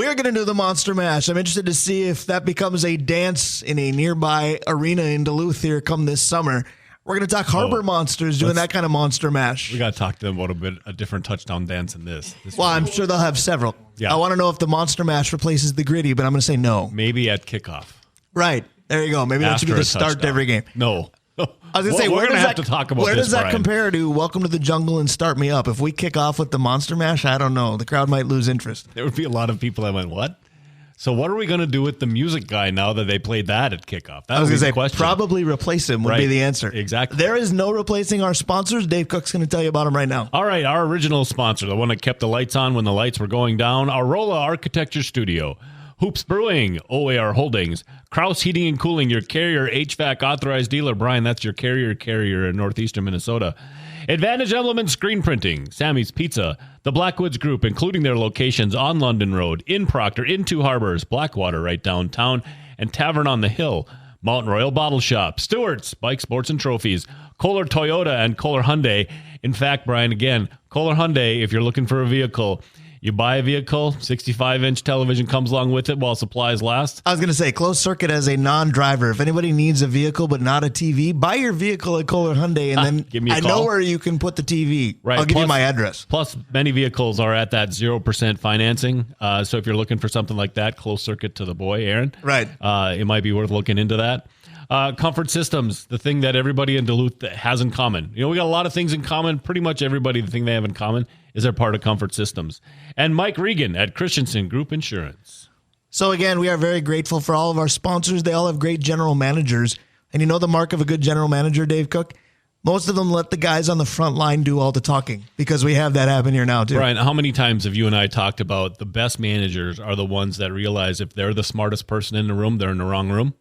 We're going to do the Monster Mash. I'm interested to see if that becomes a dance in a nearby arena in Duluth here come this summer. We're going to talk Harbor Monsters doing that kind of Monster Mash. We got to talk to them about a different touchdown dance than this. Well, I'm sure they'll have several. Yeah. I want to know if the Monster Mash replaces the gritty, but I'm going to say no. Maybe at kickoff. Right. There you go. Maybe that should be the start to every game. No. I was going to say, we're going to have to talk about this, where does that Brian. compare to Welcome to the Jungle and Start Me Up? If we kick off with the Monster Mash, I don't know. The crowd might lose interest. There would be a lot of people that went, what? So what are we going to do with the music guy now that they played that at kickoff? That I was going to say, question. probably replace him would be the answer. Exactly. There is no replacing our sponsors. Dave Cook's going to tell you about them right now. All right, our original sponsor, the one that kept the lights on when the lights were going down, Arola Architecture Studio, Hoops Brewing, OAR Holdings, Kraus Heating and Cooling, your Carrier HVAC authorized dealer. Brian, that's your Carrier in northeastern Minnesota. Advantage Emblem Screen Printing, Sammy's Pizza, the Blackwoods Group, including their locations on London Road, in Proctor, in Two Harbors, Blackwater right downtown, and Tavern on the Hill, Mountain Royal Bottle Shop, Stewart's, Bike Sports and Trophies, Kohler Toyota and Kohler Hyundai. In fact, Brian, again, Kohler Hyundai, if you're looking for a vehicle, you buy a vehicle, 65-inch television comes along with it while supplies last. I was going to say, closed circuit as a non-driver. If anybody needs a vehicle but not a TV, buy your vehicle at Kohler Hyundai, and then give me a I call. know where you can put the TV. Right. I'll give you my address. Plus, many vehicles are at that 0% financing. So if you're looking for something like that, closed circuit to the boy, Aaron. Right. It might be worth looking into that. Comfort Systems, the thing that everybody in Duluth has in common. You know, we got a lot of things in common. Pretty much everybody, the thing they have in common is they're part of Comfort Systems. And Mike Regan at Christensen Group Insurance. So again, we are very grateful for all of our sponsors. They all have great general managers. And you know the mark of a good general manager, Dave Cook? Most of them let the guys on the front line do all the talking, because we have that happen here now too. Brian, how many times have you and I talked about the best managers are the ones that realize if they're the smartest person in the room, they're in the wrong room?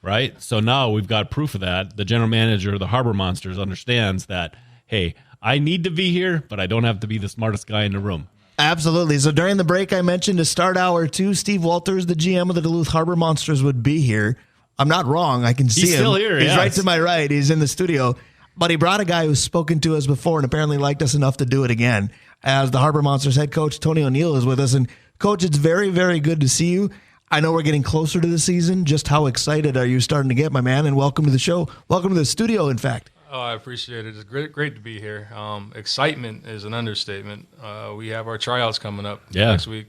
Right? So now we've got proof of that. The general manager of the Harbor Monsters understands that, hey, I need to be here, but I don't have to be the smartest guy in the room. Absolutely. So during the break, I mentioned to start hour 2, Steve Walters, the GM of the Duluth Harbor Monsters, would be here. I'm not wrong. I can see him. He's still here. He's right to my right. He's in the studio. But he brought a guy who's spoken to us before and apparently liked us enough to do it again. As the Harbor Monsters head coach, Tony O'Neill, is with us. And Coach, it's very, very good to see you. I know we're getting closer to the season. Just how excited are you starting to get, my man? And welcome to the show. Welcome to the studio, in fact. Oh, I appreciate it. It's great to be here. Excitement is an understatement. We have our tryouts coming up next week.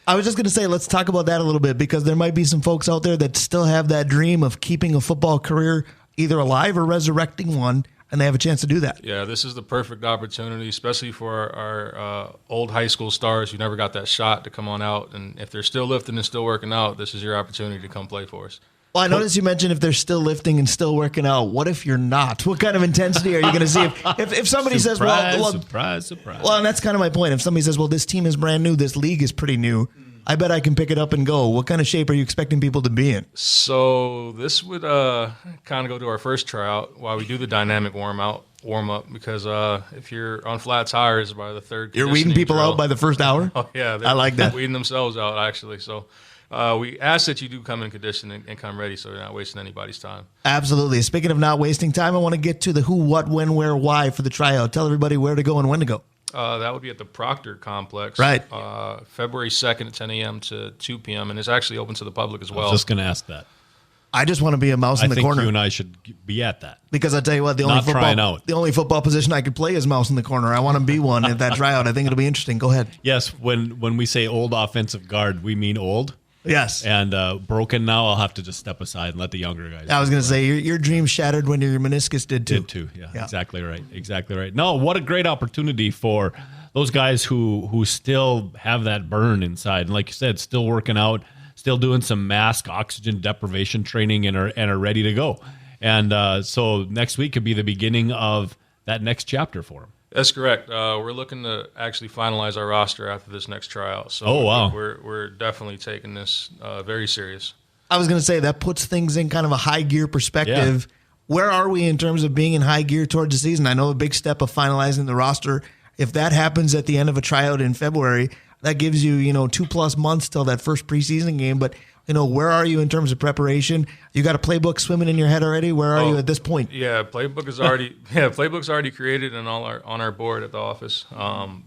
I was just going to say, let's talk about that a little bit, because there might be some folks out there that still have that dream of keeping a football career either alive or resurrecting one, and they have a chance to do that. Yeah, this is the perfect opportunity, especially for our old high school stars who never got that shot to come on out. And if they're still lifting and still working out, this is your opportunity to come play for us. Well, I noticed you mentioned if they're still lifting and still working out. What if you're not? What kind of intensity are you going to see? If somebody says, well, surprise. Well, and that's kind of my point. If somebody says, well, this team is brand new, this league is pretty new, I bet I can pick it up and go. What kind of shape are you expecting people to be in? So this would kind of go to our first tryout while we do the dynamic warm up, because if you're on flat tires by the third, You're weeding people out by the first hour? Oh, yeah. I like that. Weeding themselves out, actually. So we ask that you do come in condition and come ready, so you're not wasting anybody's time. Absolutely. Speaking of not wasting time, I want to get to the who, what, when, where, why for the tryout. Tell everybody where to go and when to go. That would be at the Proctor Complex. Right. February 2nd at 10 a.m. to 2 p.m., and it's actually open to the public as well. I was just going to ask that. I just want to be a mouse in the corner. I think you and I should be at that. Because I'll tell you what, the only football position I could play is mouse in the corner. I want to be one at that tryout. I think it'll be interesting. Go ahead. Yes, when we say old offensive guard, we mean old. Yes. And broken now, I'll have to just step aside and let the younger guys. I was going to say, your dream shattered when your meniscus did too. Yeah, exactly right. No, what a great opportunity for those guys who still have that burn inside. And like you said, still working out, still doing some mask oxygen deprivation training and are ready to go. And so next week could be the beginning of that next chapter for them. That's correct. We're looking to actually finalize our roster after this next tryout. So wow. We're definitely taking this very serious. I was going to say that puts things in kind of a high gear perspective. Yeah. Where are we in terms of being in high gear towards the season? I know a big step of finalizing the roster. If that happens at the end of a tryout in February, that gives you, 2+ months till that first preseason game. But, where are you in terms of preparation? You got a playbook swimming in your head already? Where are you at this point? Yeah, playbook's already created and on our board at the office.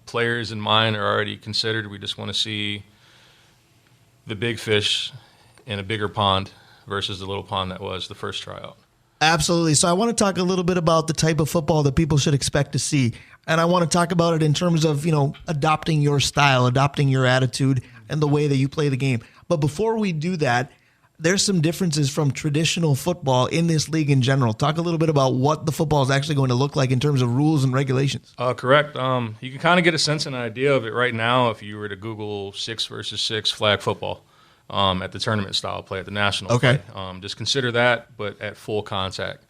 Players in mind are already considered. We just want to see the big fish in a bigger pond versus the little pond that was the first tryout. Absolutely. So I want to talk a little bit about the type of football that people should expect to see. And I want to talk about it in terms of, adopting your style, adopting your attitude, and the way that you play the game. But before we do that, there's some differences from traditional football in this league in general. Talk a little bit about what the football is actually going to look like in terms of rules and regulations. Correct. You can kind of get a sense and idea of it right now if you were to Google 6 versus 6 flag football at the tournament style play, at the national play. Just consider that, but at full contact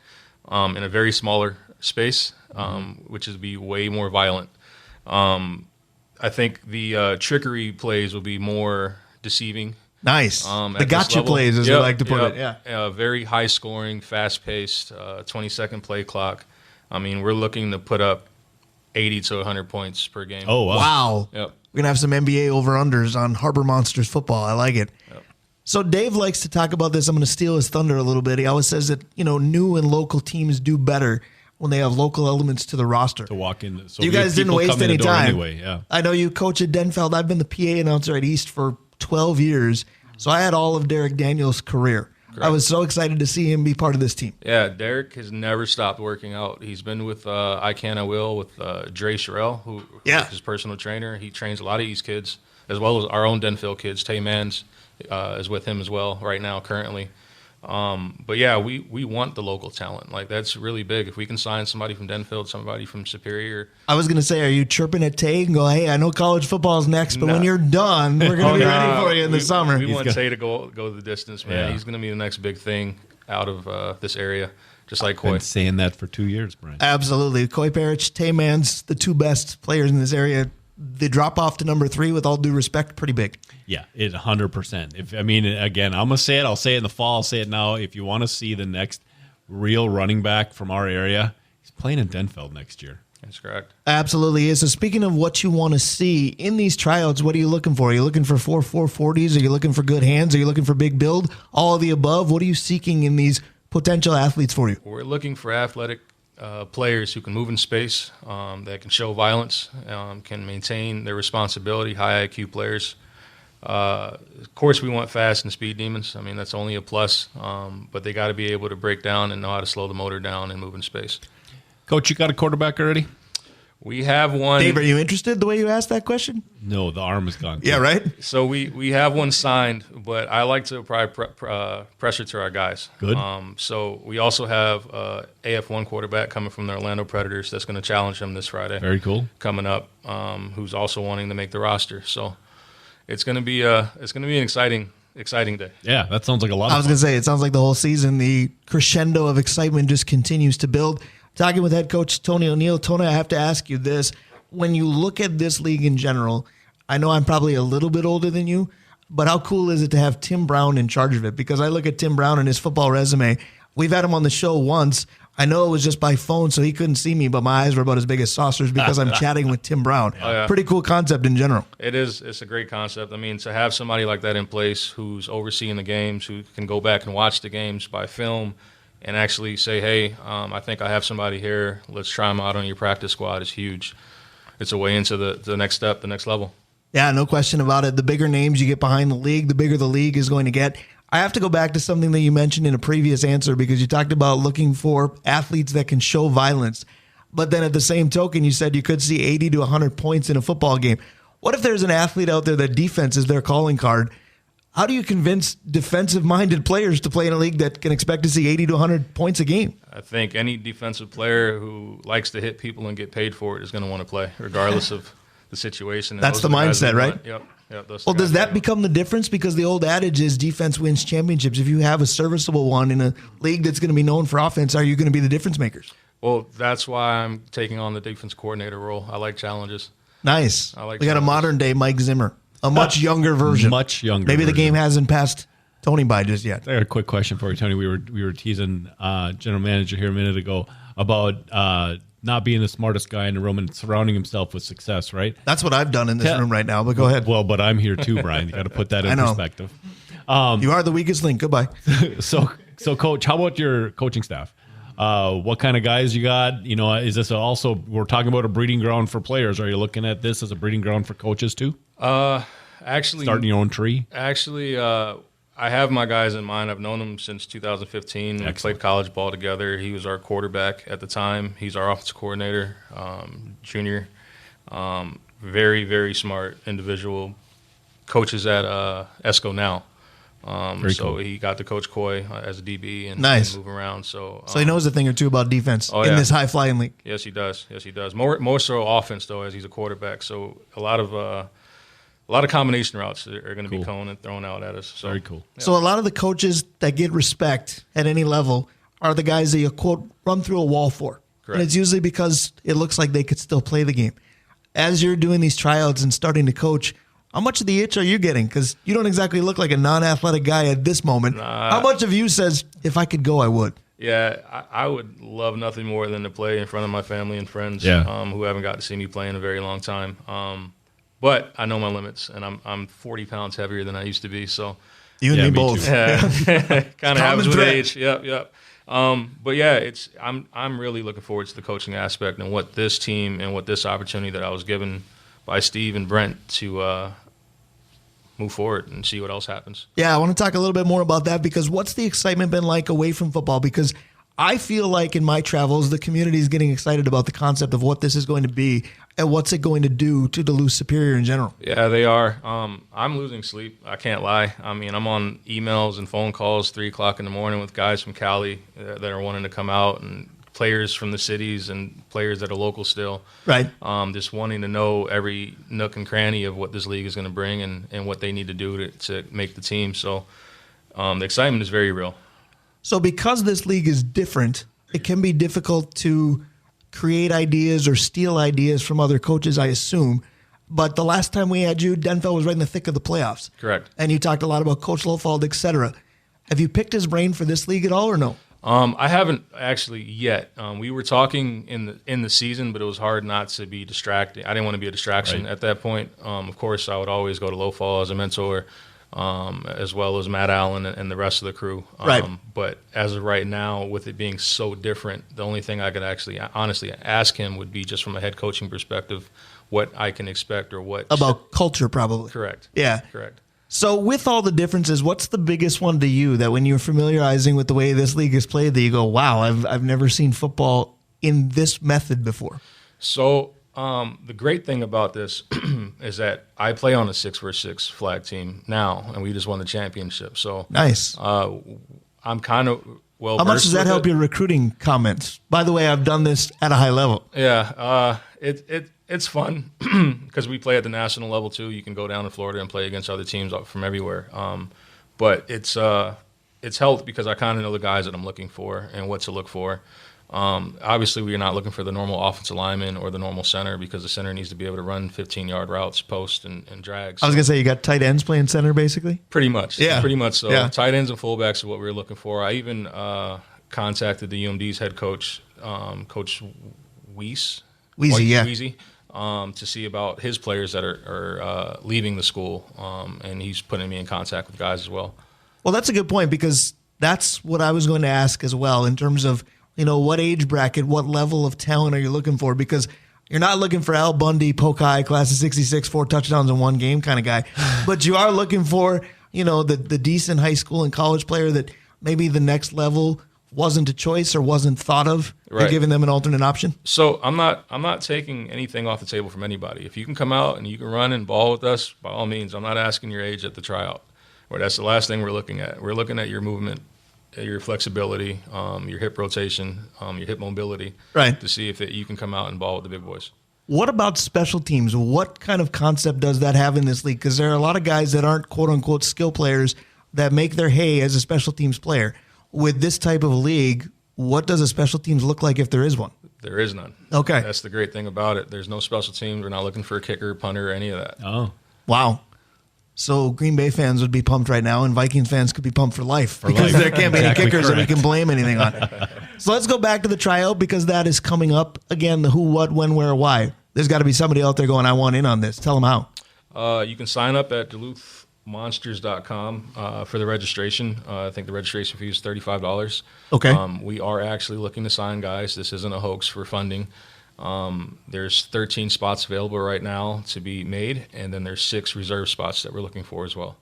in a very smaller space, which is be way more violent. I think the trickery plays will be more deceiving. Nice. The gotcha plays, as we like to put it. Yeah. Very high scoring, fast paced, 20-second play clock. I mean, we're looking to put up 80 to 100 points per game. Oh, wow. Yep. We're going to have some NBA over-unders on Harbor Monsters football. I like it. Yep. So Dave likes to talk about this. I'm going to steal his thunder a little bit. He always says that, new and local teams do better when they have local elements to the roster. To walk in. So you guys didn't waste any time. Anyway, yeah. I know you coach at Denfeld. I've been the PA announcer at East for 12 years, so I had all of Derek Daniels' career. Correct. I was so excited to see him be part of this team. Yeah, Derek has never stopped working out. He's been with I Can, I Will with Dre Sherrill, who is his personal trainer. He trains a lot of East kids, as well as our own Denfeld kids. Tay Mans is with him as well right now, currently. But yeah, we want the local talent. Like, that's really big. If we can sign somebody from Denfeld, somebody from Superior. I was going to say, are you chirping at Tay and go, hey, I know college football is next, but when you're done, we're going to be ready for you in the summer. We want Tay to go the distance, man. Yeah. He's going to be the next big thing out of this area, just like Coy. I've been saying that for 2 years, Brian. Absolutely. Coy Parrish, Tay Mans, the two best players in this area. The drop off to number 3, with all due respect, pretty big. Yeah, it 100%. Again, I'm gonna say it. I'll say it in the fall. I'll say it now. If you want to see the next real running back from our area, he's playing in Denfeld next year. That's correct. Absolutely is. So speaking of what you want to see in these tryouts, what are you looking for? Are you looking for 4.40s? Are you looking for good hands? Are you looking for big build? All of the above. What are you seeking in these potential athletes for you? We're looking for athletic players who can move in space, that can show violence, can maintain their responsibility, high IQ players. Of course, we want fast and speed demons. I mean, that's only a plus, but they got to be able to break down and know how to slow the motor down and move in space. Coach, you got a quarterback already? We have one. Dave, are you interested the way you asked that question? No, the arm is gone. Yeah, right? So we have one signed, but I like to apply pressure to our guys. Good. So we also have AF1 quarterback coming from the Orlando Predators that's going to challenge him this Friday. Very cool. Coming up, who's also wanting to make the roster. So it's going to be an exciting day. Yeah, that sounds like a lot of fun. I was going to say, it sounds like the whole season, the crescendo of excitement just continues to build. Talking with head coach Tony O'Neill. Tony, I have to ask you this. When you look at this league in general, I know I'm probably a little bit older than you, but how cool is it to have Tim Brown in charge of it? Because I look at Tim Brown and his football resume. We've had him on the show once. I know it was just by phone, so he couldn't see me, but my eyes were about as big as saucers because I'm chatting with Tim Brown. Oh, yeah. Pretty cool concept in general. It is. It's a great concept. I mean, to have somebody like that in place who's overseeing the games, who can go back and watch the games by film, and actually say, hey, I think I have somebody here. Let's try them out on your practice squad is huge. It's a way into the next step, the next level. Yeah, no question about it. The bigger names you get behind the league, the bigger the league is going to get. I have to go back to something that you mentioned in a previous answer because you talked about looking for athletes that can show violence. But then at the same token, you said you could see 80 to 100 points in a football game. What if there's an athlete out there that defense is their calling card? How do you convince defensive-minded players to play in a league that can expect to see 80 to 100 points a game? I think any defensive player who likes to hit people and get paid for it is going to want to play, regardless of the situation. That's the mindset, right? Yep. Well, does that become the difference? Because the old adage is defense wins championships. If you have a serviceable one in a league that's going to be known for offense, are you going to be the difference makers? Well, that's why I'm taking on the defense coordinator role. I like challenges. Nice. We got a modern-day Mike Zimmer. A much younger version. Much younger. Maybe the game hasn't passed Tony by just yet. I got a quick question for you, Tony. We were teasing general manager here a minute ago about not being the smartest guy in the room and surrounding himself with success, right? That's what I've done in this room right now, but go ahead. Well, but I'm here too, Brian. You got to put that in perspective. You are the weakest link. Goodbye. So, Coach, how about your coaching staff? What kind of guys you got? You know, is this also, we're talking about a breeding ground for players. Are you looking at this as a breeding ground for coaches too? Actually, starting your own tree? Actually, I have my guys in mind. I've known them since 2015. Excellent. We played college ball together. He was our quarterback at the time. He's our offensive coordinator, junior. Very, very smart individual. Coaches at ESCO now. So he got to coach Coy as a DB and move around. So he knows a thing or two about defense in this high flying league. Yes, he does. Yes, he does. More so offense though, as he's a quarterback. So a lot of combination routes are going to be thrown out at us. So, very cool. Yeah. So a lot of the coaches that get respect at any level are the guys that you quote run through a wall for. Correct. And it's usually because it looks like they could still play the game. As you're doing these tryouts and starting to coach, how much of the itch are you getting? Because you don't exactly look like a non-athletic guy at this moment. How much of you says, if I could go, I would? Yeah, I would love nothing more than to play in front of my family and friends who haven't got to see me play in a very long time. But I know my limits, and I'm 40 pounds heavier than I used to be. So you and me both. Kind of happens with age. Yep. But yeah, I'm really looking forward to the coaching aspect and what this team and what this opportunity that I was given by Steve and Brent to move forward and see what else happens. Yeah, I want to talk a little bit more about that because what's the excitement been like away from football? Because I feel like in my travels, the community is getting excited about the concept of what this is going to be and what's it going to do to Duluth Superior in general. Yeah, they are. I'm losing sleep. I can't lie. I mean, I'm on emails and phone calls 3 o'clock in the morning with guys from Cali that are wanting to come out and players from the cities and players that are local still. Right. Just wanting to know every nook and cranny of what this league is going to bring and what they need to do to make the team. So the excitement is very real. So because this league is different, it can be difficult to create ideas or steal ideas from other coaches, I assume. But the last time we had you, Denfeld was right in the thick of the playoffs. Correct. And you talked a lot about Coach Lofald, et cetera. Have you picked his brain for this league at all or no? I haven't actually yet. We were talking in the season, but it was hard not to be distracted. I didn't want to be a distraction at that point. Of course, I would always go to Lofald as a mentor, as well as Matt Allen and the rest of the crew. But as of right now, with it being so different, the only thing I could actually honestly ask him would be just from a head coaching perspective, what I can expect or what about culture, probably. Correct. Yeah. Correct. So with all the differences, what's the biggest one to you that when you're familiarizing with the way this league is played that you go, wow, I've never seen football in this method before? So the great thing about this is that I play on a 6x6 flag team now, and we just won the championship. So nice. I'm kind of well. How much does that help your recruiting comments? By the way, I've done this at a high level. Yeah, it's fun because we play at the national level too. You can go down to Florida and play against other teams from everywhere. But it's helped because I kind of know the guys that I'm looking for and what to look for. Obviously, we are not looking for the normal offensive lineman or the normal center because the center needs to be able to run 15-yard routes, post, and drags. I was going to say, you got tight ends playing center, basically? Pretty much. Yeah. Pretty much so. Yeah. Tight ends and fullbacks are what we were looking for. I even contacted the UMD's head coach, Coach Weezy, to see about his players that are leaving the school, and he's putting me in contact with guys as well. Well, that's a good point because that's what I was going to ask as well in terms of, what age bracket, what level of talent are you looking for? Because you're not looking for Al Bundy, Pokai, class of 66, 4 touchdowns in one game kind of guy. But you are looking for, the decent high school and college player that maybe the next level wasn't a choice or wasn't thought of. Right. You're giving them an alternate option. So I'm not taking anything off the table from anybody. If you can come out and you can run and ball with us, by all means. I'm not asking your age at the tryout. Or that's the last thing we're looking at. We're looking at your movement, your flexibility, your hip rotation, your hip mobility, right, to see if you can come out and ball with the big boys. What about special teams? What kind of concept does that have in this league? Because there are a lot of guys that aren't quote-unquote skill players that make their hay as a special teams player. With this type of a league, what does a special teams look like if there is one? There is none. Okay. That's the great thing about it. There's no special teams. We're not looking for a kicker, punter, or any of that. Oh. Wow. So Green Bay fans would be pumped right now, and Vikings fans could be pumped for life because there can't be any kickers that we can blame anything on. So let's go back to the tryout because that is coming up. Again, the who, what, when, where, why. There's got to be somebody out there going, I want in on this. Tell them how. You can sign up at DuluthMonsters.com for the registration. I think the registration fee is $35. Okay. We are actually looking to sign guys. This isn't a hoax for funding. There's 13 spots available right now to be made, and then there's 6 reserve spots that we're looking for as well.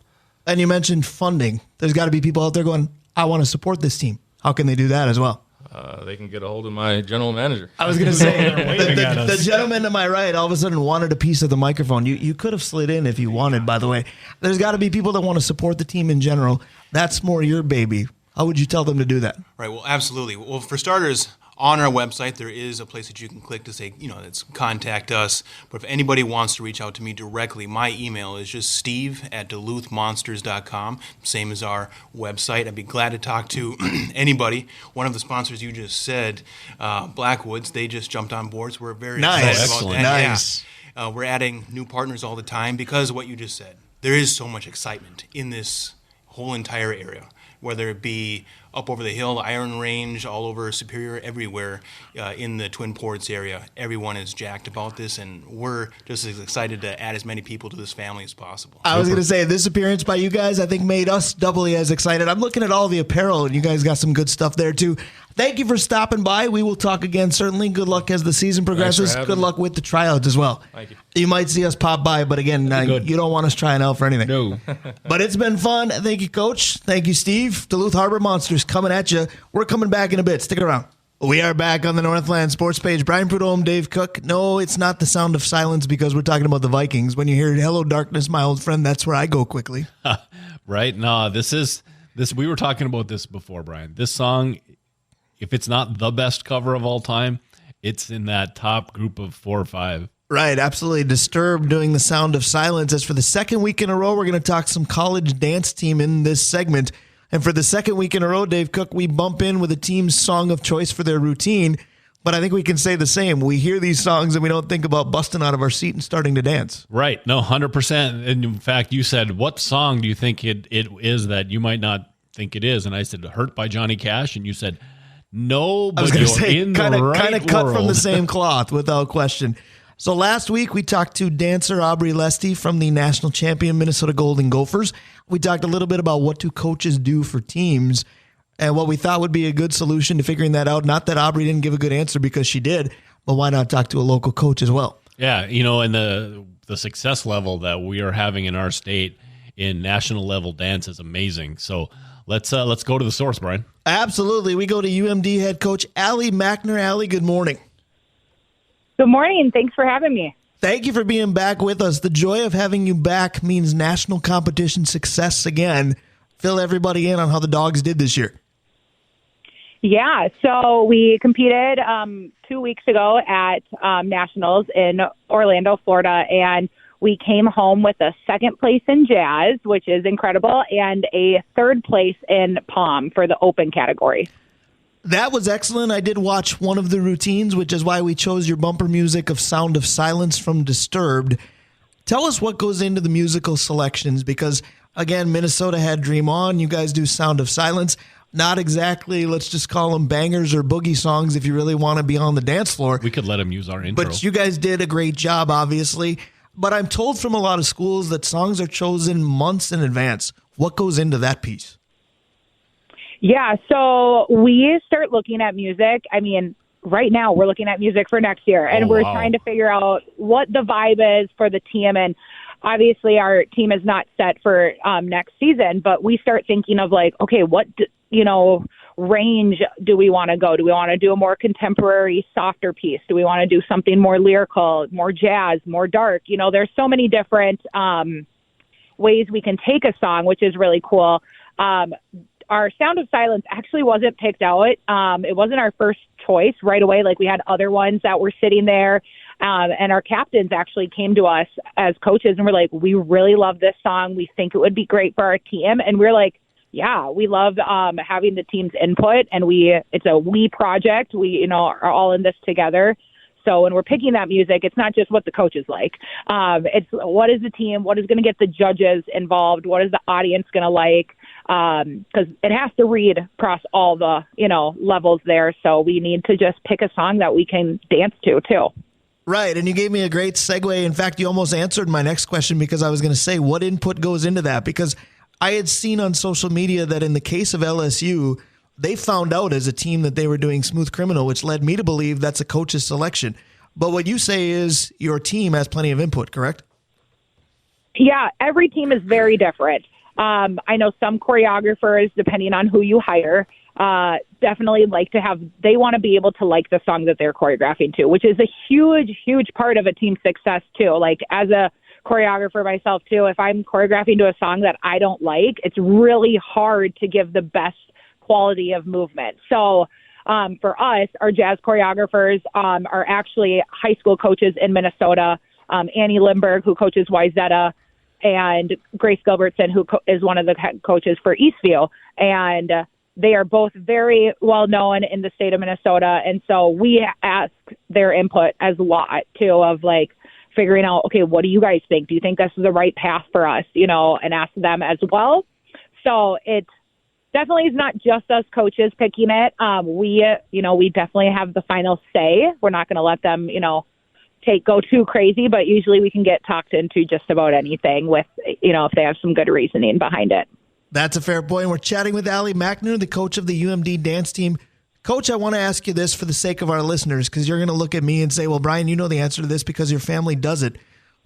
And you mentioned funding. There's got to be people out there going, I want to support this team. How can they do that as well? They can get a hold of my general manager. I was going to say, the gentleman to my right all of a sudden wanted a piece of the microphone. You could have slid in if you wanted, by the way. There's got to be people that want to support the team in general. That's more your baby. How would you tell them to do that? Right, well, absolutely. Well, for starters, on our website, there is a place that you can click to say, it's contact us. But if anybody wants to reach out to me directly, my email is just steve@duluthmonsters.com, same as our website. I'd be glad to talk to anybody. One of the sponsors you just said, Blackwoods, they just jumped on board, so we're very excited about that. Nice. Yeah. We're adding new partners all the time because of what you just said. There is so much excitement in this whole entire area, whether it be up over the hill, the Iron Range, all over Superior, everywhere in the Twin Ports area. Everyone is jacked about this, and we're just as excited to add as many people to this family as possible. I was going to say, this appearance by you guys, I think, made us doubly as excited. I'm looking at all the apparel, and you guys got some good stuff there, too. Thank you for stopping by. We will talk again, certainly. Good luck as the season progresses. Good luck with the tryouts as well. Thank you. You might see us pop by, but again, you don't want us trying out for anything. No. But it's been fun. Thank you, Coach. Thank you, Steve. Duluth Harbor Monsters coming at you. We're coming back in a bit. Stick around. We are back on the Northland Sports Page. Brian Prudhomme, Dave Cook. No, it's not the sound of silence because we're talking about the Vikings. When you hear "Hello, Darkness, my old friend," that's where I go quickly. Right? No, this. We were talking about this before, Brian. This song, if it's not the best cover of all time, it's in that top group of 4 or 5. Right, absolutely. Disturbed doing the sound of silence. As for the second week in a row, we're going to talk some college dance team in this segment. And for the second week in a row, Dave Cook, we bump in with a team's song of choice for their routine. But I think we can say the same. We hear these songs and we don't think about busting out of our seat and starting to dance. Right. No, 100%. And in fact, you said, what song do you think it is that you might not think it is? And I said, "Hurt" by Johnny Cash. And you said, no, but you're in the right world. Kind of cut from the same cloth, without question. So last week, we talked to dancer Aubrey Lesty from the national champion Minnesota Golden Gophers. We talked a little bit about what do coaches do for teams and what we thought would be a good solution to figuring that out. Not that Aubrey didn't give a good answer, because she did, but why not talk to a local coach as well? Yeah, and the success level that we are having in our state in national level dance is amazing. So let's go to the source, Brian. Absolutely. We go to UMD head coach Alli Mackner. Alli, good morning. Good morning. Thanks for having me. Thank you for being back with us. The joy of having you back means national competition success again. Fill everybody in on how the Dogs did this year. Yeah, so we competed 2 weeks ago at Nationals in Orlando, Florida, and we came home with a second place in jazz, which is incredible, and a third place in pom for the open category. That was excellent. I did watch one of the routines, which is why we chose your bumper music of Sound of Silence from Disturbed. Tell us what goes into the musical selections, because, again, Minnesota had Dream On. You guys do Sound of Silence. Not exactly, let's just call them bangers or boogie songs if you really want to be on the dance floor. We could let them use our intro. But you guys did a great job, obviously. But I'm told from a lot of schools that songs are chosen months in advance. What goes into that piece? Yeah, so we start looking at music. I mean, right now we're looking at music for next year, and we're trying to figure out what the vibe is for the team. And obviously our team is not set for next season, but we start thinking of like, okay, what, range do we want to go? Do we want to do a more contemporary, softer piece? Do we want to do something more lyrical, more jazz, more dark? There's so many different ways we can take a song, which is really cool. Our Sound of Silence actually wasn't picked out. It wasn't our first choice right away. Like, we had other ones that were sitting there. And our captains actually came to us as coaches and were like, we really love this song. We think it would be great for our team. And we're like, yeah, we love having the team's input, and it's a we project. We, are all in this together. So when we're picking that music, it's not just what the coaches like. It's what is the team, what is going to get the judges involved, what is the audience going to like, because it has to read across all the, levels there. So we need to just pick a song that we can dance to, too. Right, and you gave me a great segue. In fact, you almost answered my next question, because I was going to say, what input goes into that? Because I had seen on social media that in the case of LSU, they found out as a team that they were doing Smooth Criminal, which led me to believe that's a coach's selection. But what you say is your team has plenty of input, correct? Yeah, every team is very different. I know some choreographers, depending on who you hire, definitely they want to be able to like the song that they're choreographing to, which is a huge, huge part of a team's success too. Like as a choreographer myself too, if I'm choreographing to a song that I don't like, it's really hard to give the best quality of movement. So for us, our jazz choreographers are actually high school coaches in Minnesota. Annie Lindbergh, who coaches Wyzetta, and Grace Gilbertson, who is one of the head coaches for Eastview. And they are both very well known in the state of Minnesota. And so we ask their input as a lot too, of like figuring out, okay, what do you guys think? Do you think this is the right path for us? And ask them as well. So it definitely is not just us coaches picking it. We definitely have the final say. We're not going to let them, go too crazy, but usually we can get talked into just about anything with, if they have some good reasoning behind it. That's a fair point. We're chatting with Alli Mackner, the coach of the UMD dance team. Coach, I want to ask you this for the sake of our listeners, because you're going to look at me and say, well, Brian, you know the answer to this because your family does it.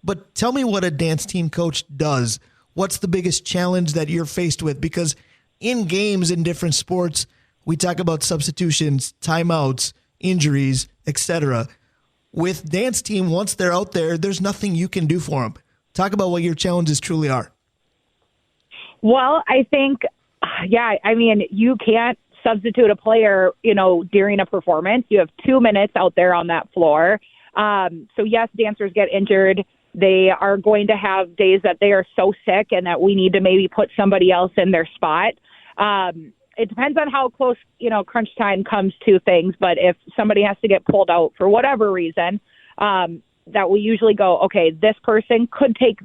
But tell me what a dance team coach does. What's the biggest challenge that you're faced with? Because in games in different sports, we talk about substitutions, timeouts, injuries, etc. With dance team, once they're out there, there's nothing you can do for them. Talk about what your challenges truly are. Well, I think, you can't substitute a player, during a performance. You have 2 minutes out there on that floor. So yes, dancers get injured. They are going to have days that they are so sick and that we need to maybe put somebody else in their spot. It depends on how close, crunch time comes to things. But if somebody has to get pulled out for whatever reason, that we usually go, okay, this person could take,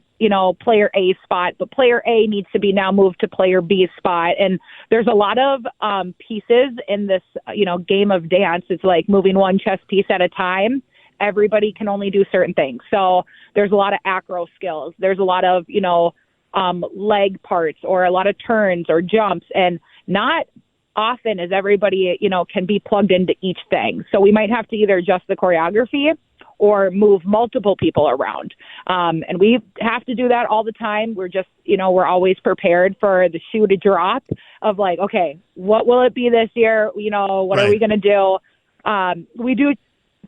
player A's spot, but player A needs to be now moved to player B's spot. And there's a lot of pieces in this, game of dance. It's like moving one chess piece at a time. Everybody can only do certain things. So there's a lot of acro skills. There's a lot of, leg parts or a lot of turns or jumps. And not often is everybody, can be plugged into each thing. So we might have to either adjust the choreography or move multiple people around. And we have to do that all the time. We're just, we're always prepared for the shoe to drop of like, okay, what will it be this year? What are we going to do? We do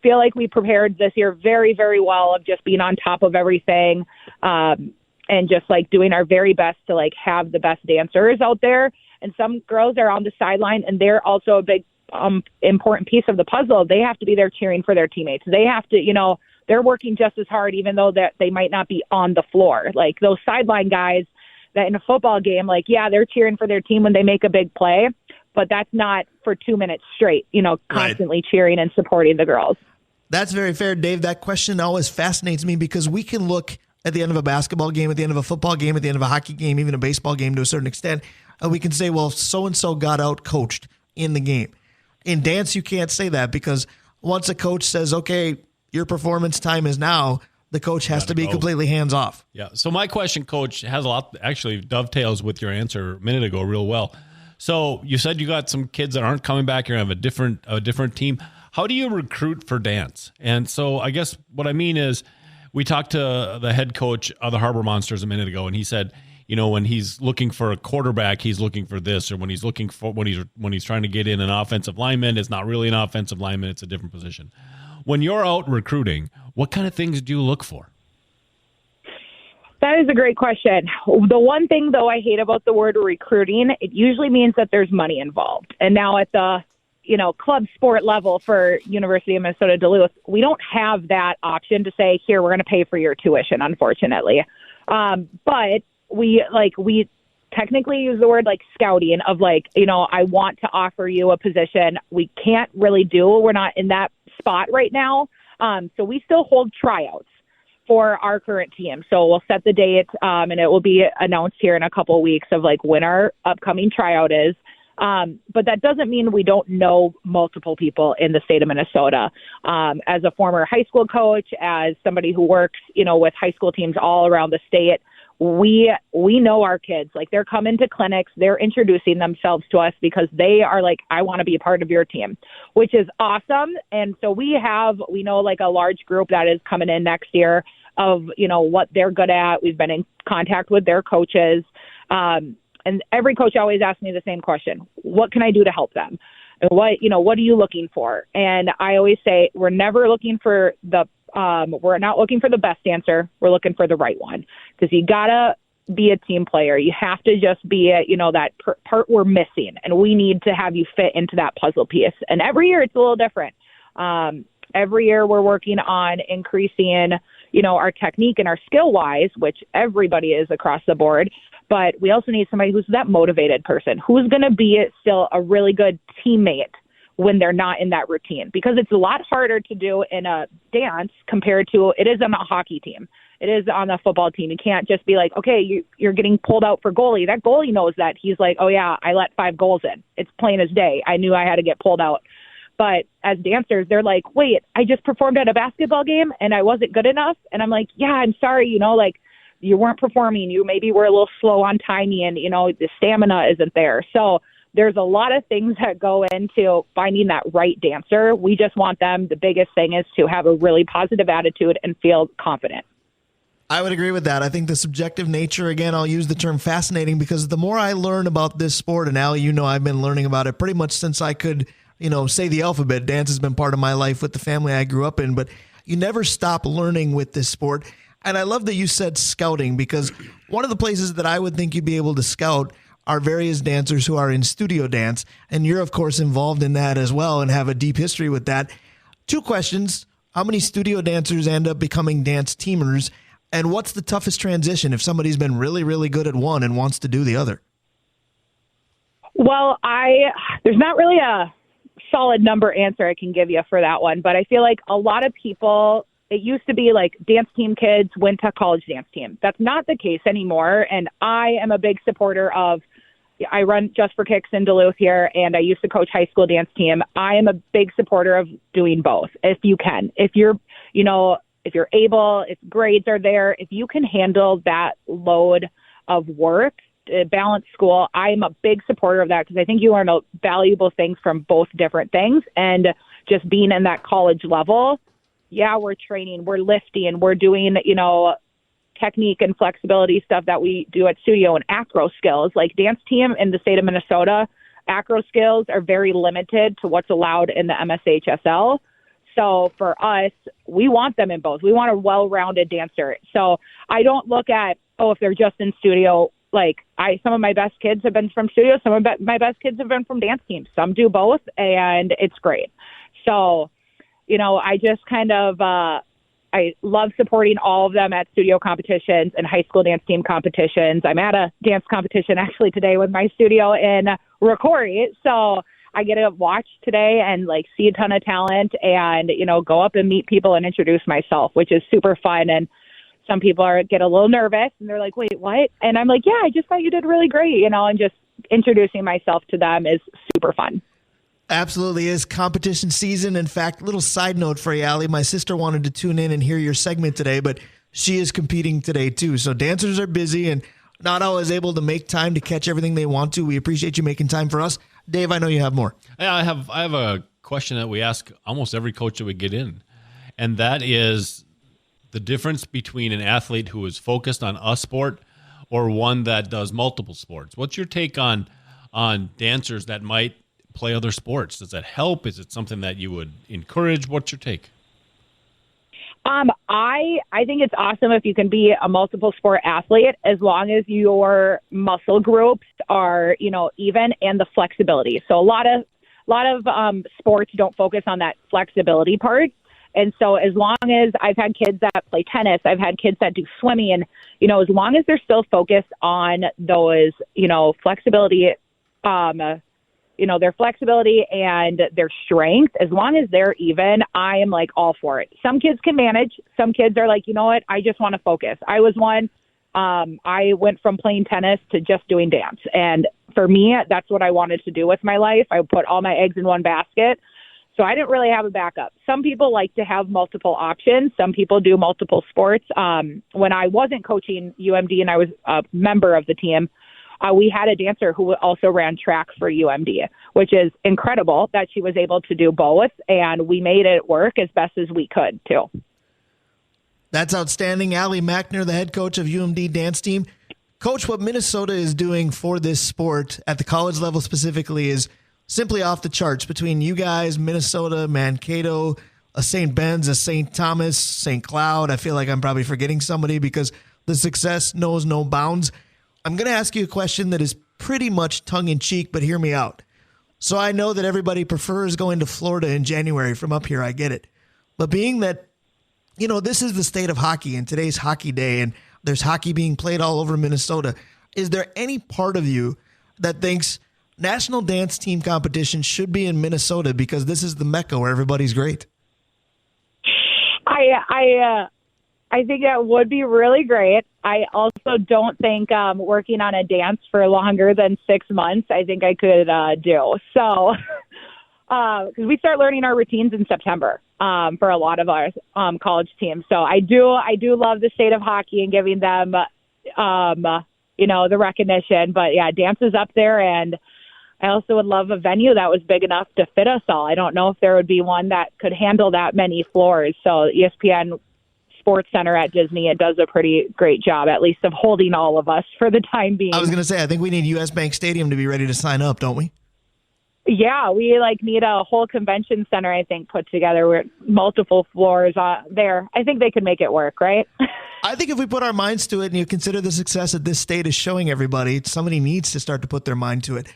feel like we prepared this year very, very well of just being on top of everything and just like doing our very best to like have the best dancers out there. And some girls are on the sideline and they're also a big important piece of the puzzle. They have to be there cheering for their teammates. They have to, they're working just as hard, even though that they might not be on the floor. Like those sideline guys that in a football game, like, yeah, they're cheering for their team when they make a big play, but that's not for 2 minutes straight, constantly cheering and supporting the girls. That's very fair, Dave. That question always fascinates me because we can look at the end of a basketball game, at the end of a football game, at the end of a hockey game, even a baseball game to a certain extent. We can say, well, so-and-so got out-coached in the game. In dance, you can't say that because once a coach says, okay, your performance time is now, the coach has to be completely hands-off. Yeah. So my question, Coach, has a lot, actually dovetails with your answer a minute ago real well. So you said you got some kids that aren't coming back. You're going to have a different team. How do you recruit for dance? And so I guess what I mean is we talked to the head coach of the Harbor Monsters a minute ago, and he said, when he's looking for a quarterback, he's looking for this, or when he's trying to get in an offensive lineman, it's not really an offensive lineman, it's a different position. When you're out recruiting, what kind of things do you look for? That is a great question. The one thing, though, I hate about the word recruiting, it usually means that there's money involved. And now at the club sport level for University of Minnesota Duluth, we don't have that option to say, here, we're going to pay for your tuition, unfortunately. But we technically use the word like scouting of like, I want to offer you a position. We can't really we're not in that spot right now. So we still hold tryouts for our current team. So we'll set the date and it will be announced here in a couple of weeks of like when our upcoming tryout is. But that doesn't mean we don't know multiple people in the state of Minnesota. As a former high school coach, as somebody who works, with high school teams all around the state, we know our kids. Like, they're coming to clinics, they're introducing themselves to us because they are like, I want to be a part of your team, which is awesome. And so we know like a large group that is coming in next year of, what they're good at. We've been in contact with their coaches. And every coach always asks me the same question: what can I do to help them? And what are you looking for? And I always say, we're never looking for we're not looking for the best dancer. We're looking for the right one, because you gotta be a team player. You have to just be that part we're missing, and we need to have you fit into that puzzle piece. And every year it's a little different. Every year we're working on increasing, our technique and our skill wise, which everybody is across the board. But we also need somebody who's that motivated person, who's going to be still a really good teammate when they're not in that routine, because it's a lot harder to do in a dance compared to it is on a hockey team. It is on a football team. You can't just be like, okay, you're getting pulled out for goalie. That goalie knows that. He's like, oh yeah, I let 5 goals in. It's plain as day. I knew I had to get pulled out. But as dancers, they're like, wait, I just performed at a basketball game and I wasn't good enough. And I'm like, yeah, I'm sorry. You weren't performing. You maybe were a little slow on timing, and, the stamina isn't there. So there's a lot of things that go into finding that right dancer. We just want them. The biggest thing is to have a really positive attitude and feel confident. I would agree with that. I think the subjective nature, again, I'll use the term fascinating, because the more I learn about this sport, and Alli, I've been learning about it pretty much since I could, say the alphabet. Dance has been part of my life with the family I grew up in, but you never stop learning with this sport. And I love that you said scouting, because one of the places that I would think you'd be able to scout are various dancers who are in studio dance. And you're, of course, involved in that as well and have a deep history with that. 2 questions. How many studio dancers end up becoming dance teamers? And what's the toughest transition if somebody's been really, really good at one and wants to do the other? Well, there's not really a solid number answer I can give you for that one, but I feel like a lot of people, it used to be like dance team kids went to college dance team. That's not the case anymore. And I am a big supporter of, I run Just for Kicks in Duluth here, and I used to coach high school dance team. I am a big supporter of doing both if you can. If you're able, if grades are there, if you can handle that load of work, balance school, I'm a big supporter of that, because I think you learn valuable things from both different things. And just being in that college level, yeah, we're training, we're lifting, we're doing, technique and flexibility stuff that we do at studio, and acro skills. Like dance team in the state of Minnesota, acro skills are very limited to what's allowed in the MSHSL. So for us, we want them in both. We want a well-rounded dancer. So I don't look at, if they're just in studio. Like some of my best kids have been from studio. Some of my best kids have been from dance teams. Some do both, and it's great. So, I just kind of, I love supporting all of them at studio competitions and high school dance team competitions. I'm at a dance competition actually today with my studio in Rocori. So I get to watch today and see a ton of talent and, go up and meet people and introduce myself, which is super fun. And some people get a little nervous and they're like, wait, what? And I'm like, yeah, I just thought you did really great, and just introducing myself to them is super fun. Absolutely is competition season. In fact, little side note for you, Alli, my sister wanted to tune in and hear your segment today, but she is competing today too. So dancers are busy and not always able to make time to catch everything they want to. We appreciate you making time for us. Dave, I know you have more. Yeah, I have a question that we ask almost every coach that we get in, and that is the difference between an athlete who is focused on a sport or one that does multiple sports. What's your take on dancers that might play other sports? Does that help? Is it something that you would encourage? What's your take? I think it's awesome if you can be a multiple sport athlete, as long as your muscle groups are, even, and the flexibility. So a lot of sports don't focus on that flexibility part. And so as long as I've had kids that play tennis, I've had kids that do swimming, and, as long as they're still focused on those, flexibility, their flexibility and their strength, as long as they're even, I am all for it. Some kids can manage. Some kids are like, you know what? I just want to focus. I was one. I went from playing tennis to just doing dance. And for me, that's what I wanted to do with my life. I put all my eggs in one basket. So I didn't really have a backup. Some people like to have multiple options. Some people do multiple sports. When I wasn't coaching UMD and I was a member of the team, we had a dancer who also ran track for UMD, which is incredible that she was able to do both, and we made it work as best as we could, too. That's outstanding. Alli Mackner, the head coach of UMD dance team. Coach, what Minnesota is doing for this sport at the college level specifically is simply off the charts between you guys, Minnesota, Mankato, a St. Ben's, a St. Thomas, St. Cloud. I feel like I'm probably forgetting somebody because the success knows no bounds. I'm going to ask you a question that is pretty much tongue-in-cheek, but hear me out. So I know that everybody prefers going to Florida in January from up here. I get it. But being that, this is the state of hockey and today's hockey day, and there's hockey being played all over Minnesota, is there any part of you that thinks national dance team competition should be in Minnesota because this is the Mecca where everybody's great? I think that would be really great. I also don't think working on a dance for longer than 6 months, I think I could do. So, because we start learning our routines in September for a lot of our college teams. So I do love the state of hockey and giving them, the recognition. But yeah, dance is up there, and I also would love a venue that was big enough to fit us all. I don't know if there would be one that could handle that many floors. So ESPN Sports Center at Disney, it does a pretty great job, at least of holding all of us for the time being. I was going to say, I think we need US Bank Stadium to be ready to sign up, don't we? Yeah, we need a whole convention center, I think, put together with multiple floors there. I think they could make it work, right? I think if we put our minds to it and you consider the success that this state is showing everybody, somebody needs to start to put their mind to it.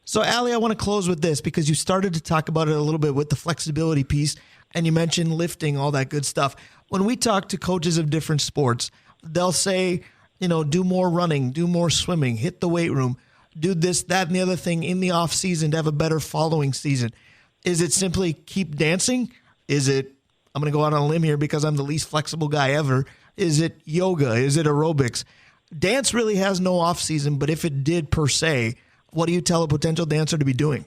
So, Alli, I want to close with this because you started to talk about it a little bit with the flexibility piece, and you mentioned lifting, all that good stuff. When we talk to coaches of different sports, they'll say, do more running, do more swimming, hit the weight room, do this, that, and the other thing in the off season to have a better following season. Is it simply keep dancing? Is it, I'm going to go out on a limb here because I'm the least flexible guy ever. Is it yoga? Is it aerobics? Dance really has no off season, but if it did per se, what do you tell a potential dancer to be doing?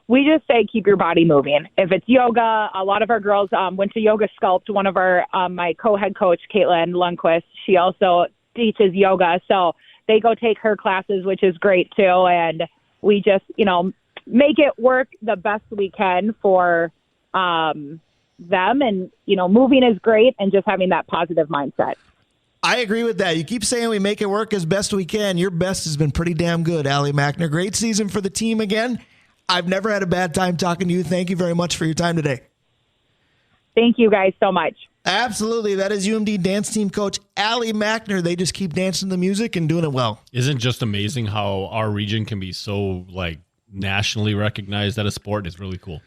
We just say keep your body moving. If it's yoga, a lot of our girls went to Yoga Sculpt. One of our, my co-head coach, Caitlin Lundquist, she also teaches yoga. So they go take her classes, which is great too. And we just, make it work the best we can for them. And, moving is great and just having that positive mindset. I agree with that. You keep saying we make it work as best we can. Your best has been pretty damn good, Alli Mackner. Great season for the team again. I've never had a bad time talking to you. Thank you very much for your time today. Thank you guys so much. Absolutely. That is UMD dance team coach Alli Mackner. They just keep dancing the music and doing it well. Isn't it just amazing how our region can be so nationally recognized at a sport? It's really cool.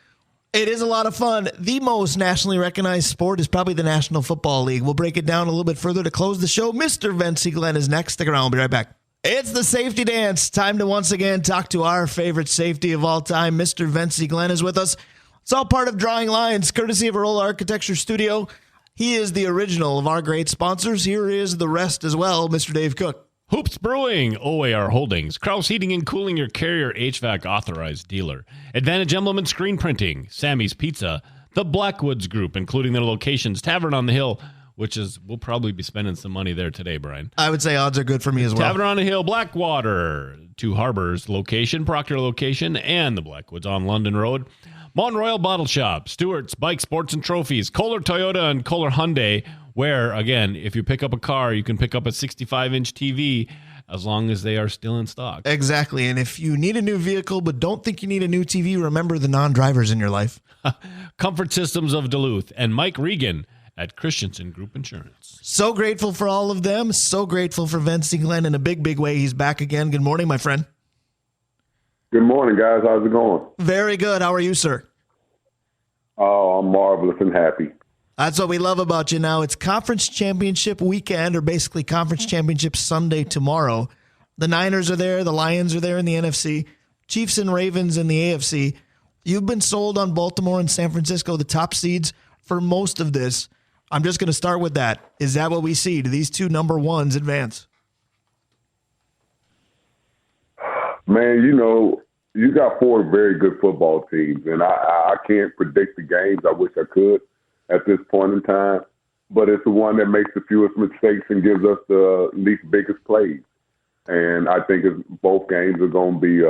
It is a lot of fun. The most nationally recognized sport is probably the National Football League. We'll break it down a little bit further to close the show. Mr. Venice Glenn is next. Stick around. We'll be right back. It's the safety dance. Time to once again talk to our favorite safety of all time. Mr. Venice Glenn is with us. It's all part of Drawing Lines, courtesy of Arola Architecture Studio. He is the original of our great sponsors. Here is the rest as well, Mr. Dave Cook. Hoops Brewing, OAR Holdings, Kraus Heating and Cooling, your Carrier HVAC authorized dealer. Advantage Emblem and Screen Printing, Sammy's Pizza, the Blackwoods Group, including their locations, Tavern on the Hill, which is, we'll probably be spending some money there today, Brian. I would say odds are good for me as well. Tavern on the Hill, Blackwater, Two Harbors location, Proctor location, and the Blackwoods on London Road. Mountain Royal Bottle Shop, Stewart's Bike Sports and Trophies, Kohler Toyota and Kohler Hyundai, where, again, if you pick up a car, you can pick up a 65-inch TV as long as they are still in stock. Exactly. And if you need a new vehicle but don't think you need a new TV, remember the non-drivers in your life. Comfort Systems of Duluth and Mike Regan at Christensen Group Insurance. So grateful for all of them. So grateful for Venice Glenn in a big, big way. He's back again. Good morning, my friend. Good morning, guys. How's it going? Very good. How are you, sir? Oh, I'm marvelous and happy. That's what we love about you now. It's Conference Championship weekend, or basically Conference Championship Sunday tomorrow. The Niners are there. The Lions are there in the NFC. Chiefs and Ravens in the AFC. You've been sold on Baltimore and San Francisco, the top seeds, for most of this. I'm just going to start with that. Is that what we see? Do these two number ones advance? Man, you got four very good football teams, and I I can't predict the games. I wish I could at this point in time. But it's the one that makes the fewest mistakes and gives us the least biggest plays. And I think both games are going to be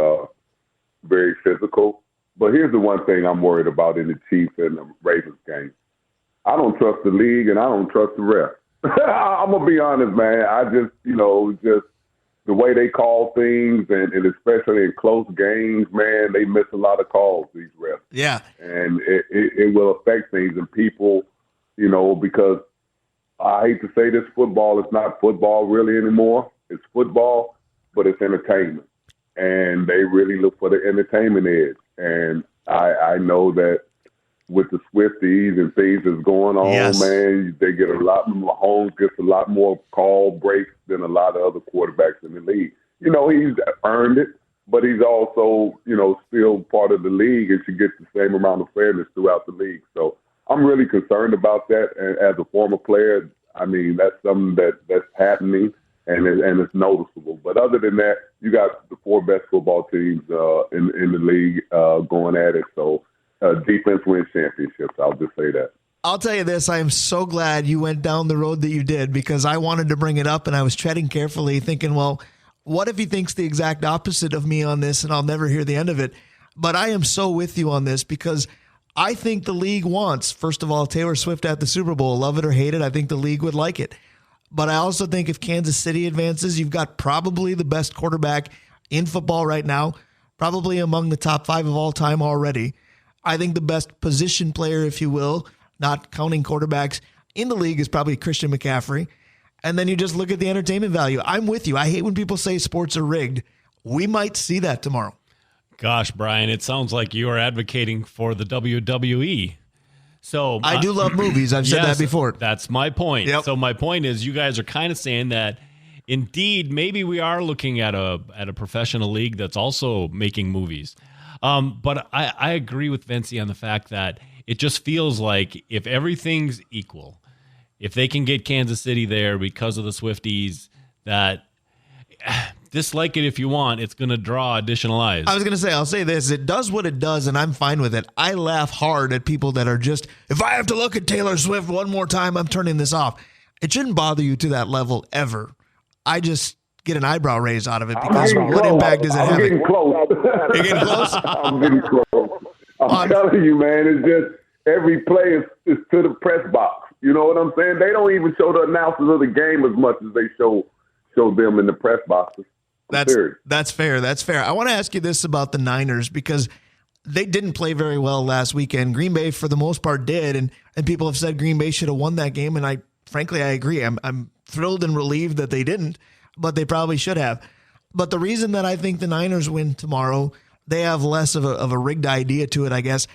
very physical. But here's the one thing I'm worried about in the Chiefs and the Ravens game. I don't trust the league and I don't trust the refs. I'm going to be honest, man. I just the way they call things and especially in close games, man, they miss a lot of calls, these refs. Yeah. And it will affect things and people, because I hate to say this, football is not football really anymore. It's football, but it's entertainment. And they really look for the entertainment edge. And I know that with the Swifties and things that's going on, yes, man, they get a lot more, Mahomes gets a lot more call breaks than a lot of other quarterbacks in the league. He's earned it, but he's also, still part of the league and should get the same amount of fairness throughout the league. So I'm really concerned about that. And as a former player, I mean, that's something that's happening and it's noticeable. But other than that, you got the 4 best football teams in the league going at it. So defense wins championships. I'll just say that. I'll tell you this. I am so glad you went down the road that you did because I wanted to bring it up and I was treading carefully thinking, well, what if he thinks the exact opposite of me on this and I'll never hear the end of it? But I am so with you on this because I think the league wants, first of all, Taylor Swift at the Super Bowl. Love it or hate it, I think the league would like it. But I also think if Kansas City advances, you've got probably the best quarterback in football right now, probably among the top 5 of all time already. I think the best position player, if you will, not counting quarterbacks in the league, is probably Christian McCaffrey. And then you just look at the entertainment value. I'm with you. I hate when people say sports are rigged. We might see that tomorrow. Gosh, Brian, it sounds like you are advocating for the WWE. So I do love movies. I've said that before. That's my point. Yep. So my point is you guys are kind of saying that indeed maybe we are looking at a professional league that's also making movies. But I agree with Vincey on the fact that it just feels like if everything's equal, if they can get Kansas City there because of the Swifties, that dislike it if you want, it's going to draw additional eyes. I was going to say, I'll say this. It does what it does, and I'm fine with it. I laugh hard at people that are just, if I have to look at Taylor Swift one more time, I'm turning this off. It shouldn't bother you to that level ever. I just get an eyebrow raise out of it because what impact does it have? I'm getting close. You're getting close? I'm getting close. I'm telling you, man, it's just every play is to the press box. You know what I'm saying? They don't even show the announcers of the game as much as they show them in the press boxes. That's fair. That's fair. I want to ask you this about the Niners because they didn't play very well last weekend. Green Bay, for the most part, did, and people have said Green Bay should have won that game, and I agree. I'm thrilled and relieved that they didn't, but they probably should have. But the reason that I think the Niners win tomorrow, they have less of a rigged idea to it, I guess.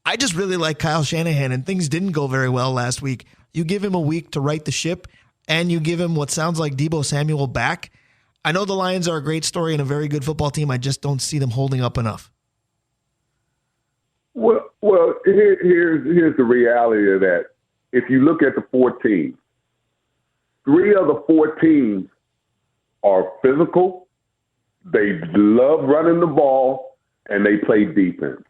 I just really like Kyle Shanahan, and things didn't go very well last week. You give him a week to right the ship, and you give him what sounds like Deebo Samuel back. I know the Lions are a great story and a very good football team. I just don't see them holding up enough. Well, here's the reality of that. If you look at the 4 teams, 3 of the 4 teams are physical. They love running the ball, and they play defense.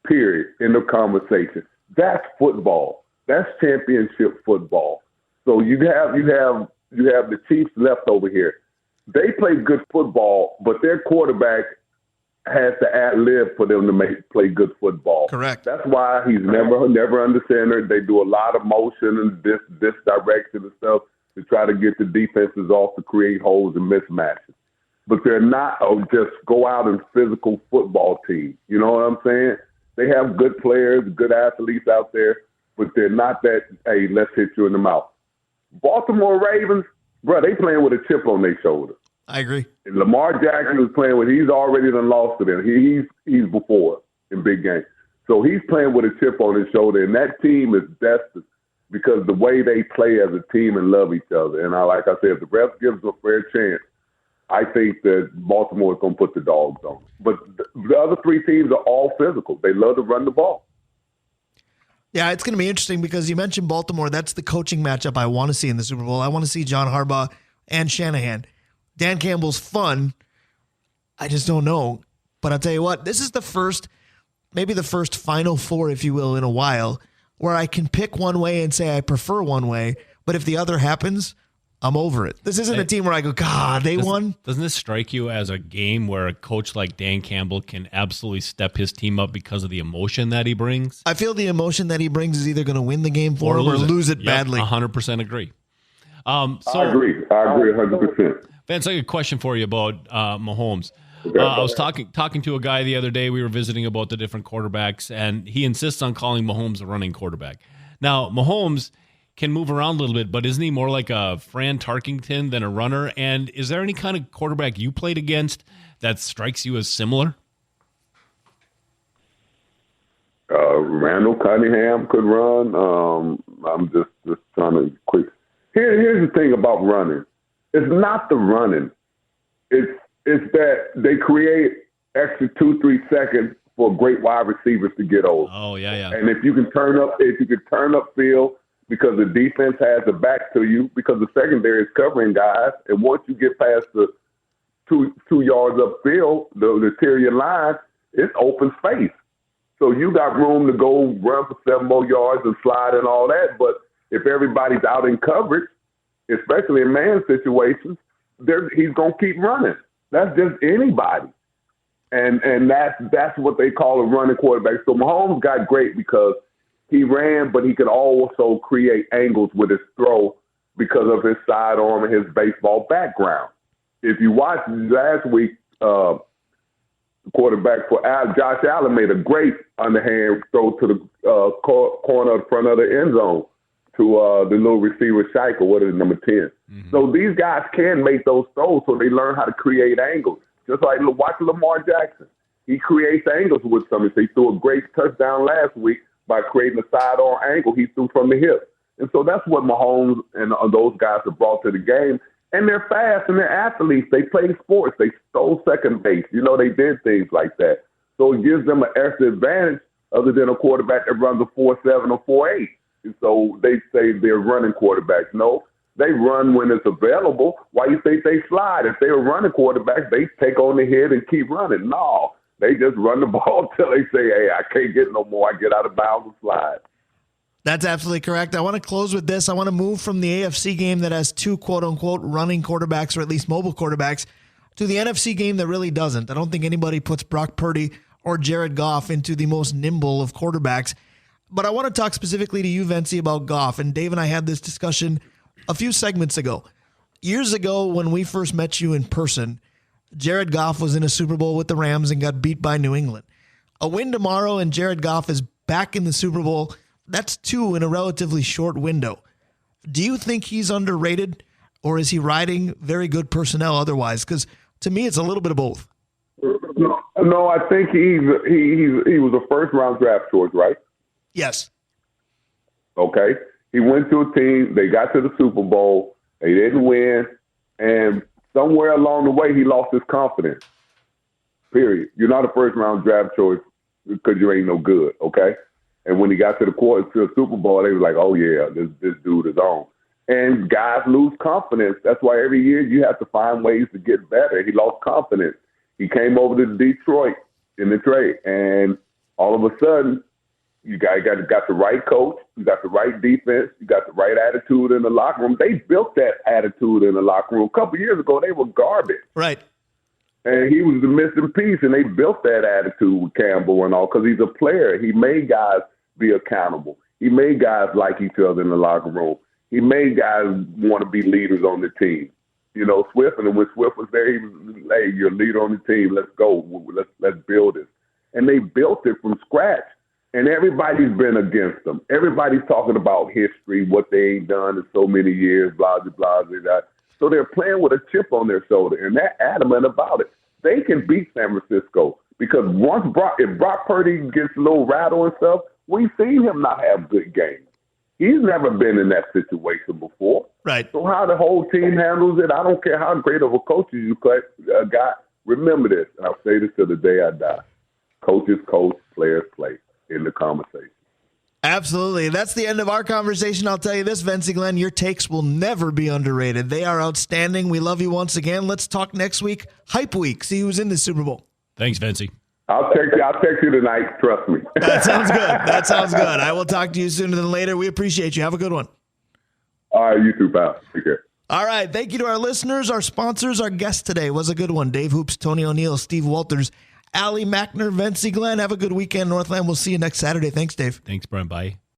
Period. End of conversation. That's football. That's championship football. So you have the Chiefs left over here. They play good football, but their quarterback has to ad-lib for them to play good football. Correct. That's why he's never under center. They do a lot of motion and this direction and stuff to try to get the defenses off to create holes and mismatches. But they're not just go out and physical football team. You know what I'm saying? They have good players, good athletes out there, but they're not that, hey, let's hit you in the mouth. Baltimore Ravens, bro, they playing with a chip on their shoulder. I agree. And Lamar Jackson is playing with, he's already done lost to them. He's before in big games. So he's playing with a chip on his shoulder, and that team is desperate because the way they play as a team and love each other. And like I said, if the ref gives them a fair chance, I think that Baltimore is going to put the dogs on. But the other 3 teams are all physical. They love to run the ball. Yeah, it's going to be interesting because you mentioned Baltimore. That's the coaching matchup I want to see in the Super Bowl. I want to see John Harbaugh and Shanahan. Dan Campbell's fun. I just don't know. But I'll tell you what, this is the first maybe the first Final Four, if you will, in a while, where I can pick one way and say I prefer one way, but if the other happens, I'm over it. This isn't a team where I go, God, they won. Doesn't this strike you as a game where a coach like Dan Campbell can absolutely step his team up because of the emotion that he brings? I feel the emotion that he brings is either going to win the game for him or lose it badly. 100% agree. I agree 100%. Vance, I got a question for you about Mahomes. I was talking to a guy the other day. We were visiting about the different quarterbacks, and he insists on calling Mahomes a running quarterback. Now, Mahomes can move around a little bit, but isn't he more like a Fran Tarkington than a runner? And is there any kind of quarterback you played against that strikes you as similar? Randall Cunningham could run. I'm just trying to quick. Here's the thing about running. It's not the running. It's that they create extra 2-3 seconds for great wide receivers to get over. Oh yeah. And if you can turn up field because the defense has the back to you, because the secondary is covering guys, and once you get past the 2 yards upfield, the interior line, it's open space. So you got room to go run for 7 more yards and slide and all that. But if everybody's out in coverage, especially in man situations, he's going to keep running. That's just anybody. And that's what they call a running quarterback. So Mahomes got great because he ran, but he could also create angles with his throw because of his sidearm and his baseball background. If you watched last week, quarterback for Josh Allen made a great underhand throw to the corner front of the end zone to the little receiver Shiker, what is it, number 10. Mm-hmm. So these guys can make those throws, so they learn how to create angles. Just like watch Lamar Jackson. He creates angles with something. So he threw a great touchdown last week by creating a sidearm angle he threw from the hip. And so that's what Mahomes and those guys have brought to the game. And they're fast and they're athletes. They play sports. They stole second base. They did things like that. So it gives them an extra advantage other than a quarterback that runs a 4.7 or 4.8. And so they say they're running quarterbacks. No, they run when it's available. Why you think they slide? If they were running quarterbacks, they take on the head and keep running. No, they just run the ball till they say, hey, I can't get no more. I get out of bounds and slide. That's absolutely correct. I want to close with this. I want to move from the AFC game that has 2 quote-unquote running quarterbacks, or at least mobile quarterbacks, to the NFC game that really doesn't. I don't think anybody puts Brock Purdy or Jared Goff into the most nimble of quarterbacks. But I want to talk specifically to you, Vency, about Goff. And Dave and I had this discussion a few segments ago. Years ago, when we first met you in person, Jared Goff was in a Super Bowl with the Rams and got beat by New England. A win tomorrow and Jared Goff is back in the Super Bowl. That's 2 in a relatively short window. Do you think he's underrated, or is he riding very good personnel otherwise? Because to me, it's a little bit of both. No, I think he was a first-round draft choice, right? Yes. Okay. He went to a team. They got to the Super Bowl. They didn't win. And somewhere along the way, he lost his confidence. Period. You're not a first-round draft choice because you ain't no good, okay? And when he got to the Super Bowl, they were like, oh, yeah, this dude is on. And guys lose confidence. That's why every year you have to find ways to get better. He lost confidence. He came over to Detroit in the trade, and all of a sudden, you got the right coach, you got the right defense, you got the right attitude in the locker room. They built that attitude in the locker room. A couple of years ago, they were garbage. Right. And he was the missing piece, and they built that attitude with Campbell and all because he's a player. He made guys be accountable. He made guys like each other in the locker room. He made guys want to be leaders on the team. Swift, and when Swift was there, he was, hey, you're a leader on the team. Let's go. Let's build it. And they built it from scratch. And everybody's been against them. Everybody's talking about history, what they ain't done in so many years, blah, blah, blah, blah. So they're playing with a chip on their shoulder, and they're adamant about it. They can beat San Francisco because if Brock Purdy gets a little rattle and stuff, we've seen him not have good games. He's never been in that situation before. Right. So how the whole team handles it, I don't care how great of a coach you got. Remember this, and I'll say this till the day I die. Coaches coach, players play in the conversation. Absolutely. That's the end of our conversation. I'll tell you this, Venice Glenn, your takes will never be underrated. They are outstanding. We love you once again. Let's talk next week. Hype Week. See who's in the Super Bowl. Thanks, Venice. I'll text you tonight. Trust me. That sounds good. I will talk to you sooner than later. We appreciate you. Have a good one. All right, you too, pal. Take care. All right. Thank you to our listeners, our sponsors. Our guest today was a good one. Dave Hoops, Tony O'Neill, Steve Walters, Alli, Mackner, Venice Glenn. Have a good weekend, Northland. We'll see you next Saturday. Thanks, Dave. Thanks, Brian. Bye.